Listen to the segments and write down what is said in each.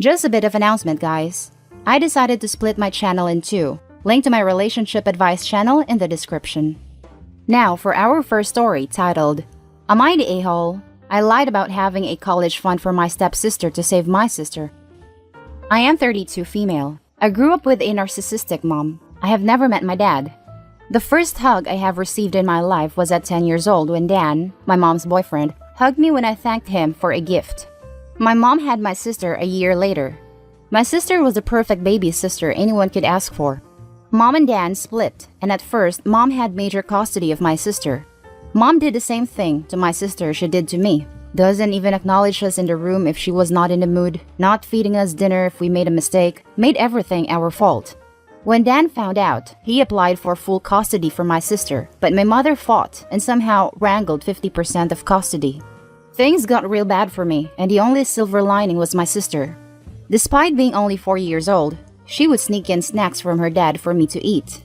Just a bit of announcement, guys. I decided to split my channel in two. Link to my relationship advice channel in the description. Now for our first story titled, Am I the A-hole? I lied about having a college fund for my stepsister to save my sister. I am 32 female. I grew up with a narcissistic mom. I have never met my dad. The first hug I have received in my life was at 10 years old when Dan, my mom's boyfriend, hugged me when I thanked him for a gift. My mom had my sister a year later. My sister was the perfect baby sister anyone could ask for. Mom and Dan split, and at first, Mom had major custody of my sister. Mom did the same thing to my sister she did to me. Doesn't even acknowledge us in the room if she was not in the mood, not feeding us dinner if we made a mistake, made everything our fault. When Dan found out, he applied for full custody for my sister, but my mother fought and somehow wrangled 50% of custody. Things got real bad for me, and the only silver lining was my sister. Despite being only 4 years old, she would sneak in snacks from her dad for me to eat.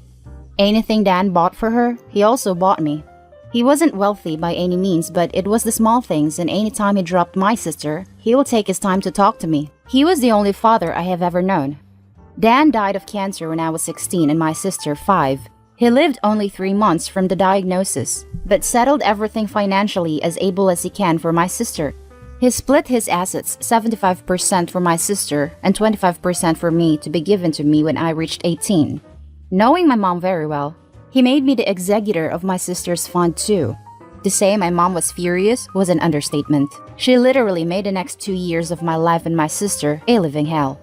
Anything Dan bought for her, he also bought me. He wasn't wealthy by any means, but it was the small things, and any time he dropped my sister, he will take his time to talk to me. He was the only father I have ever known. Dan died of cancer when I was 16 and my sister 5. He lived only 3 months from the diagnosis, but settled everything financially as able as he can for my sister. He split his assets 75% for my sister and 25% for me to be given to me when I reached 18. Knowing my mom very well, he made me the executor of my sister's fund too. To say my mom was furious was an understatement. She literally made the next 2 years of my life and my sister a living hell.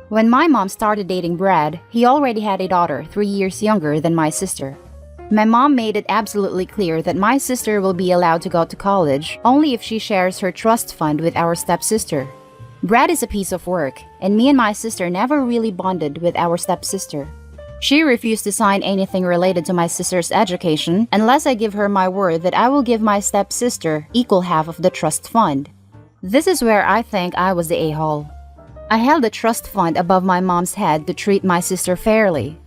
When my mom started dating Brad, he already had a daughter 3 years younger than my sister. My mom made it absolutely clear that my sister will be allowed to go to college only if she shares her trust fund with our stepsister. Brad is a piece of work, and me and my sister never really bonded with our stepsister. She refused to sign anything related to my sister's education unless I give her my word that I will give my stepsister equal half of the trust fund. This is where I think I was the a-hole. I held the trust fund above my mom's head to treat my sister fairly.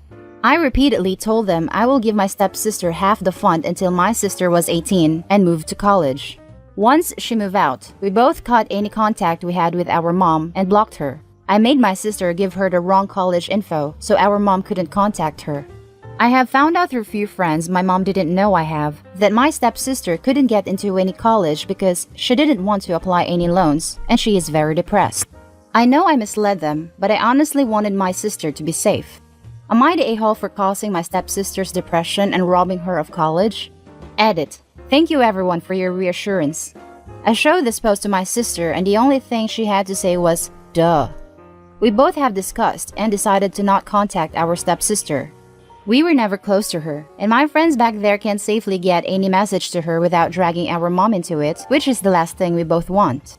I repeatedly told them I will give my stepsister half the fund until my sister was 18 and moved to college. Once she moved out, we both cut any contact we had with our mom and blocked her. I made my sister give her the wrong college info so our mom couldn't contact her. I have found out through few friends my mom didn't know I have that my stepsister couldn't get into any college because she didn't want to apply any loans and she is very depressed. I know I misled them, but I honestly wanted my sister to be safe. Am I the a-hole for causing my stepsister's depression and robbing her of college? Edit. Thank you everyone for your reassurance. I showed this post to my sister and the only thing she had to say was, duh. We both have discussed and decided to not contact our stepsister. We were never close to her, and my friends back there can safely get any message to her without dragging our mom into it, which is the last thing we both want.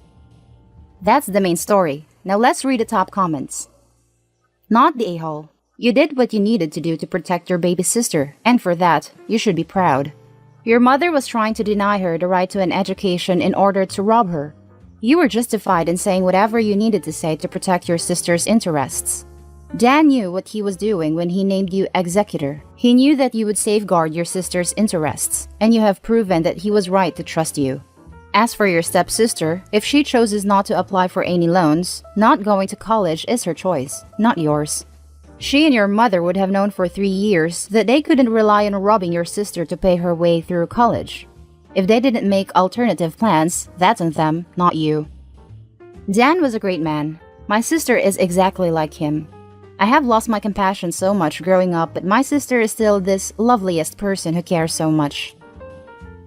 That's the main story. Now let's read the top comments. Not the a-hole. You did what you needed to do to protect your baby sister, and for that, you should be proud. Your mother was trying to deny her the right to an education in order to rob her. You were justified in saying whatever you needed to say to protect your sister's interests. Dan knew what he was doing when he named you executor. He knew that you would safeguard your sister's interests, and you have proven that he was right to trust you. As for your stepsister, if she chooses not to apply for any loans, not going to college is her choice, not yours. She and your mother would have known for 3 years that they couldn't rely on robbing your sister to pay her way through college. If they didn't make alternative plans, that's on them, not you. Dan was a great man. My sister is exactly like him. I have lost my compassion so much growing up, but my sister is still this loveliest person who cares so much.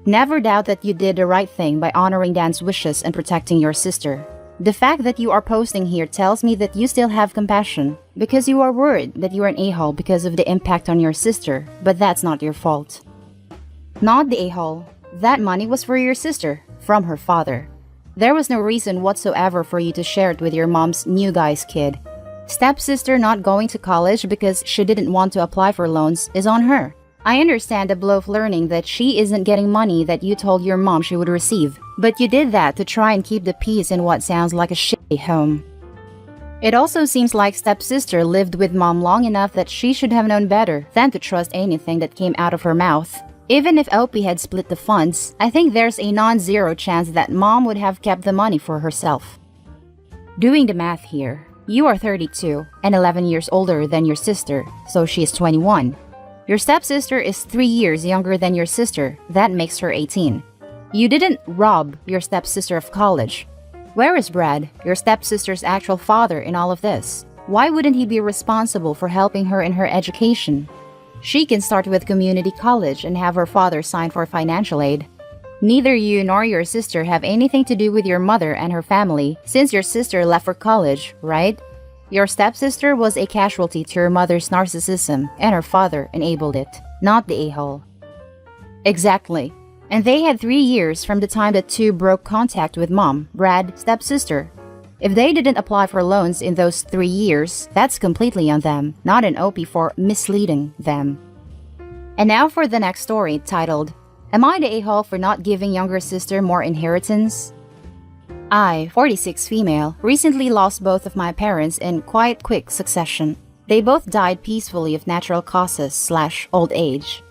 Never doubt that you did the right thing by honoring Dan's wishes and protecting your sister. The fact that you are posting here tells me that you still have compassion, because you are worried that you are an a-hole because of the impact on your sister, but that's not your fault. Not the a-hole. That money was for your sister, from her father. There was no reason whatsoever for you to share it with your mom's new guy's kid. Stepsister not going to college because she didn't want to apply for loans is on her. I understand the blow of learning that she isn't getting money that you told your mom she would receive, but you did that to try and keep the peace in what sounds like a shitty home. It also seems like stepsister lived with mom long enough that she should have known better than to trust anything that came out of her mouth. Even if OP had split the funds, I think there's a non-zero chance that mom would have kept the money for herself. Doing the math here, You are 32 and 11 years older than your sister, so she is 21. Your stepsister is 3 years younger than your sister, that makes her 18. You didn't rob your stepsister of college. Where is Brad, your stepsister's actual father in all of this? Why wouldn't he be responsible for helping her in her education? She can start with community college and have her father sign for financial aid. Neither you nor your sister have anything to do with your mother and her family since your sister left for college, right? Your stepsister was a casualty to your mother's narcissism and her father enabled it, not the a-hole. Exactly. And they had 3 years from the time the two broke contact with mom, Brad, stepsister. If they didn't apply for loans in those 3 years, that's completely on them, not an OP for misleading them. And now for the next story, titled, Am I the a-hole for not giving younger sister more inheritance? I, 46 female, recently lost both of my parents in quite quick succession. They both died peacefully of natural causes/old age.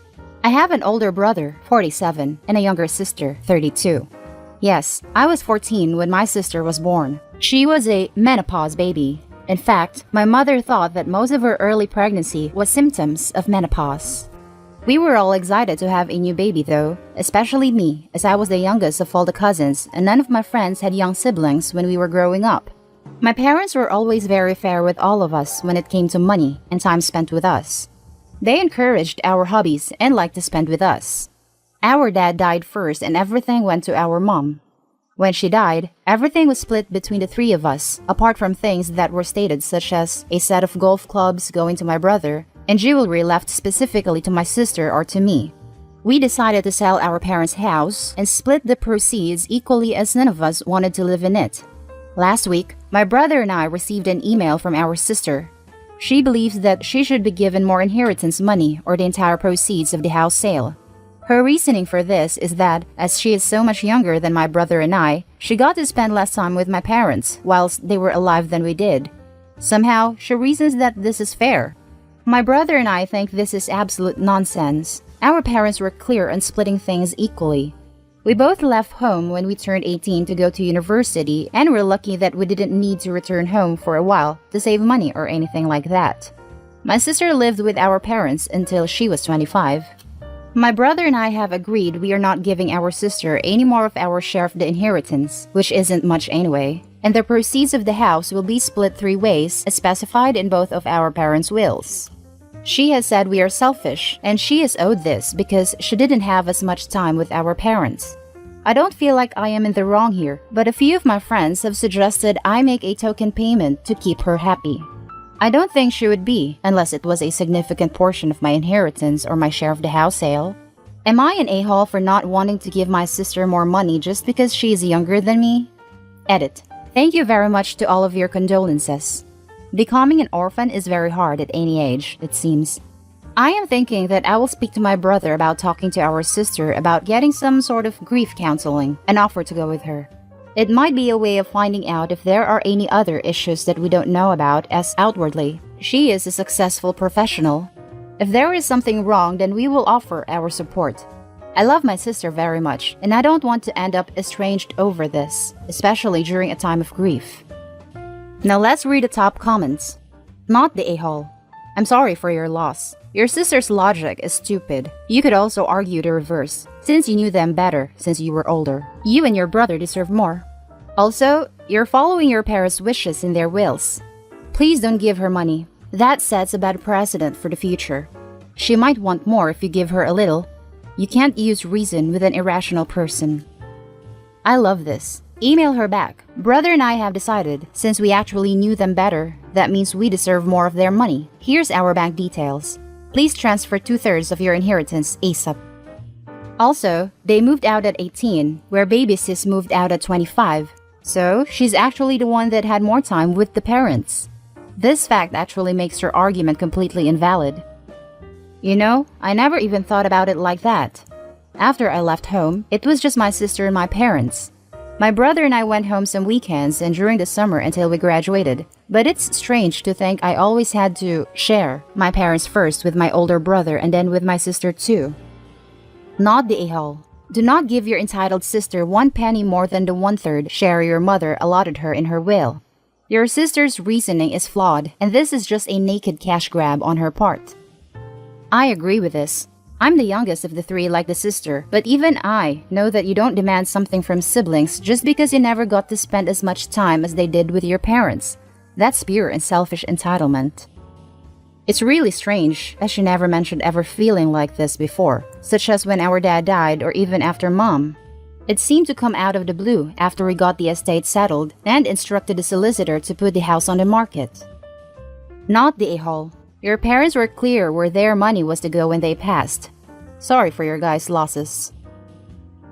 I have an older brother, 47, and a younger sister, 32. Yes, I was 14 when my sister was born. She was a menopause baby. In fact, my mother thought that most of her early pregnancy was symptoms of menopause. We were all excited to have a new baby though, especially me, as I was the youngest of all the cousins and none of my friends had young siblings when we were growing up. My parents were always very fair with all of us when it came to money and time spent with us. They encouraged our hobbies and liked to spend with us. Our dad died first and everything went to our mom. When she died, everything was split between the three of us, apart from things that were stated such as a set of golf clubs going to my brother, and jewelry left specifically to my sister or to me. We decided to sell our parents' house and split the proceeds equally as none of us wanted to live in it. Last week, my brother and I received an email from our sister. She believes that she should be given more inheritance money or the entire proceeds of the house sale. Her reasoning for this is that, as she is so much younger than my brother and I, she got to spend less time with my parents whilst they were alive than we did. Somehow, she reasons that this is fair. My brother and I think this is absolute nonsense. Our parents were clear on splitting things equally. We both left home when we turned 18 to go to university and we're lucky that we didn't need to return home for a while to save money or anything like that. My sister lived with our parents until she was 25. My brother and I have agreed we are not giving our sister any more of our share of the inheritance, which isn't much anyway, and the proceeds of the house will be split 3 ways as specified in both of our parents' wills. She has said we are selfish, and she is owed this because she didn't have as much time with our parents. I don't feel like I am in the wrong here, but a few of my friends have suggested I make a token payment to keep her happy. I don't think she would be, unless it was a significant portion of my inheritance or my share of the house sale. Am I an a-hole for not wanting to give my sister more money just because she is younger than me? Edit. Thank you very much to all of your condolences. Becoming an orphan is very hard at any age, it seems. I am thinking that I will speak to my brother about talking to our sister about getting some sort of grief counseling and offer to go with her. It might be a way of finding out if there are any other issues that we don't know about as outwardly. She is a successful professional. If there is something wrong, then we will offer our support. I love my sister very much, and I don't want to end up estranged over this, especially during a time of grief. Now let's read the top comments. Not the a-hole. I'm sorry for your loss. Your sister's logic is stupid. You could also argue the reverse, since you knew them better since you were older. You and your brother deserve more. Also, you're following your parents' wishes in their wills. Please don't give her money. That sets a bad precedent for the future. She might want more if you give her a little. You can't use reason with an irrational person. I love this. Email her back. Brother and I have decided, since we actually knew them better, that means we deserve more of their money. Here's our bank details. Please transfer 2/3 of your inheritance ASAP. Also, they moved out at 18, where baby sis moved out at 25. So, she's actually the one that had more time with the parents. This fact actually makes her argument completely invalid. You know, I never even thought about it like that. After I left home, it was just my sister and my parents. My brother and I went home some weekends and during the summer until we graduated. But it's strange to think I always had to share my parents first with my older brother and then with my sister too. Not the a-hole. Do not give your entitled sister 1 penny more than the 1/3 share your mother allotted her in her will. Your sister's reasoning is flawed, and this is just a naked cash grab on her part. I agree with this. I'm the youngest of the three like the sister, but even I know that you don't demand something from siblings just because you never got to spend as much time as they did with your parents. That's pure and selfish entitlement. It's really strange, as she never mentioned ever feeling like this before, such as when our dad died or even after Mom. It seemed to come out of the blue after we got the estate settled and instructed the solicitor to put the house on the market. Not the a-hole. Your parents were clear where their money was to go when they passed. Sorry for your guys' losses.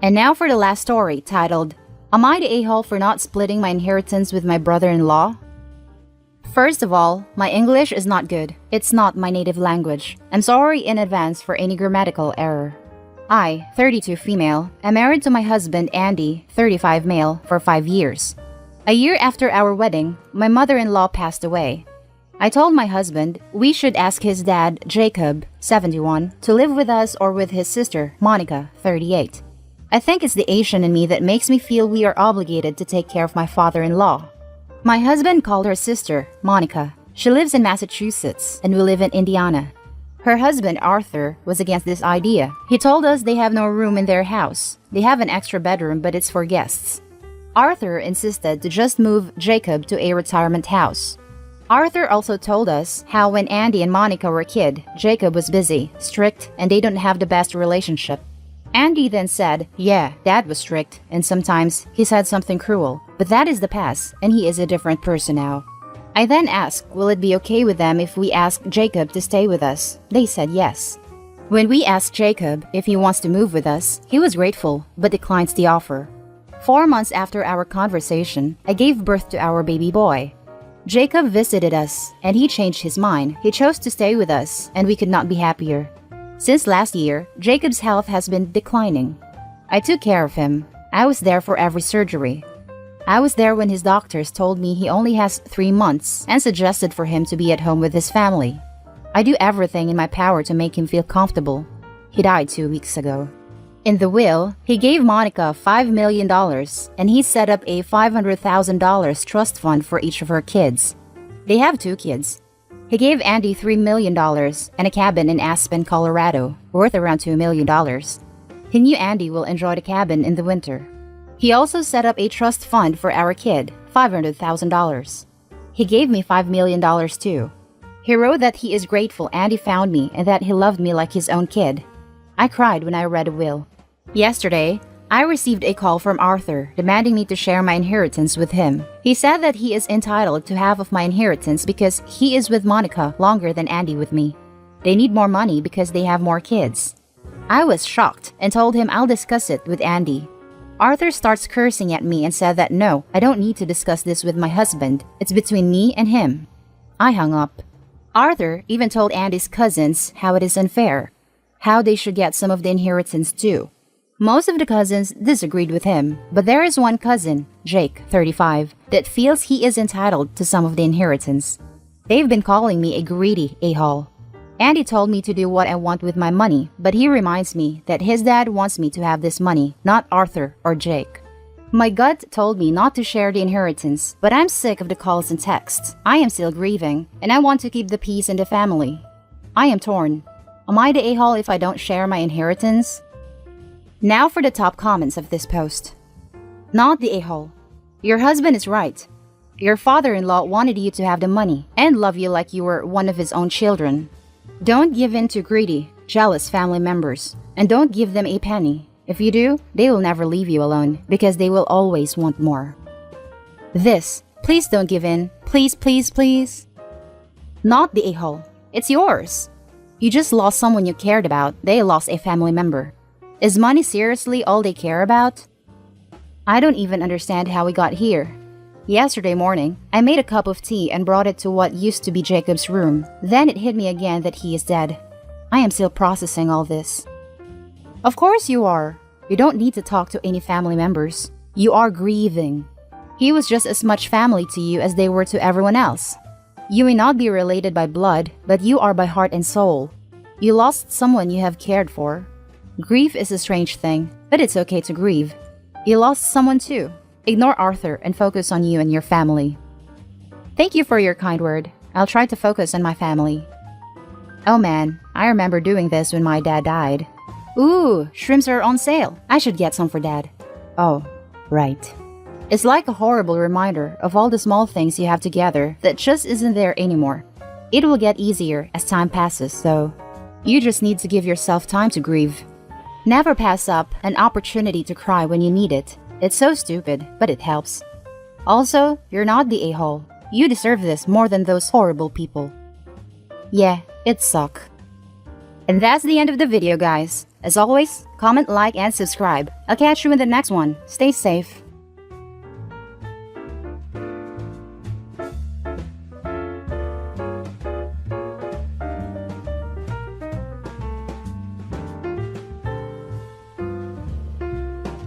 And now for the last story, titled, Am I the a-hole for not splitting my inheritance with my brother-in-law? First of all, my English is not good. It's not my native language. I'm sorry in advance for any grammatical error. I, 32 female, am married to my husband Andy, 35 male, for 5 years. A year after our wedding, my mother-in-law passed away. I told my husband we should ask his dad, Jacob, 71, to live with us or with his sister, Monica, 38. I think it's the Asian in me that makes me feel we are obligated to take care of my father-in-law. My husband called her sister, Monica. She lives in Massachusetts, and we live in Indiana. Her husband, Arthur, was against this idea. He told us they have no room in their house. They have an extra bedroom, but it's for guests. Arthur insisted to just move Jacob to a retirement house. Arthur also told us how when Andy and Monica were a kid, Jacob was busy, strict, and they don't have the best relationship. Andy then said, yeah, Dad was strict, and sometimes he said something cruel, but that is the past, and he is a different person now. I then asked, will it be okay with them if we ask Jacob to stay with us? They said yes. When we asked Jacob if he wants to move with us, he was grateful, but declines the offer. 4 months after our conversation, I gave birth to our baby boy. Jacob visited us, and he changed his mind. He chose to stay with us, and we could not be happier. Since last year, Jacob's health has been declining. I took care of him. I was there for every surgery. I was there when his doctors told me he only has 3 months and suggested for him to be at home with his family. I do everything in my power to make him feel comfortable. He died 2 weeks ago. In the will, he gave Monica $5 million, and he set up a $500,000 trust fund for each of her kids. They have 2 kids. He gave Andy $3 million and a cabin in Aspen, Colorado, worth around $2 million. He knew Andy will enjoy the cabin in the winter. He also set up a trust fund for our kid, $500,000. He gave me $5 million too. He wrote that he is grateful Andy found me and that he loved me like his own kid. I cried when I read the will. Yesterday, I received a call from Arthur demanding me to share my inheritance with him. He said that he is entitled to half of my inheritance because he is with Monica longer than Andy with me. They need more money because they have more kids. I was shocked and told him I'll discuss it with Andy. Arthur starts cursing at me and said that no, I don't need to discuss this with my husband. It's between me and him. I hung up. Arthur even told Andy's cousins how it is unfair, how they should get some of the inheritance too. Most of the cousins disagreed with him, but there is one cousin, Jake, 35, that feels he is entitled to some of the inheritance. They've been calling me a greedy a-hole. Andy told me to do what I want with my money, but he reminds me that his dad wants me to have this money, not Arthur or Jake. My gut told me not to share the inheritance, but I'm sick of the calls and texts. I am still grieving, and I want to keep the peace in the family. I am torn. Am I the a-hole if I don't share my inheritance? Now for the top comments of this post. Not the a-hole. Your husband is right. Your father-in-law wanted you to have the money and love you like you were one of his own children. Don't give in to greedy, jealous family members, and don't give them a penny. If you do, they will never leave you alone because they will always want more. This, please don't give in. Please, please, please. Not the a-hole. It's yours. You just lost someone you cared about. They lost a family member. Is money seriously all they care about? I don't even understand how we got here. Yesterday morning, I made a cup of tea and brought it to what used to be Jacob's room. Then it hit me again that he is dead. I am still processing all this. Of course you are. You don't need to talk to any family members. You are grieving. He was just as much family to you as they were to everyone else. You may not be related by blood, but you are by heart and soul. You lost someone you have cared for. Grief is a strange thing, but it's okay to grieve. You lost someone too. Ignore Arthur and focus on you and your family. Thank you for your kind word. I'll try to focus on my family. Oh man, I remember doing this when my dad died. Ooh, shrimps are on sale. I should get some for dad. Oh, right. It's like a horrible reminder of all the small things you have together that just isn't there anymore. It will get easier as time passes, so you just need to give yourself time to grieve. Never pass up an opportunity to cry when you need it. It's so stupid, but it helps. Also, you're not the a-hole. You deserve this more than those horrible people. Yeah, it sucks. And that's the end of the video, guys. As always, comment, like, and subscribe. I'll catch you in the next one. Stay safe.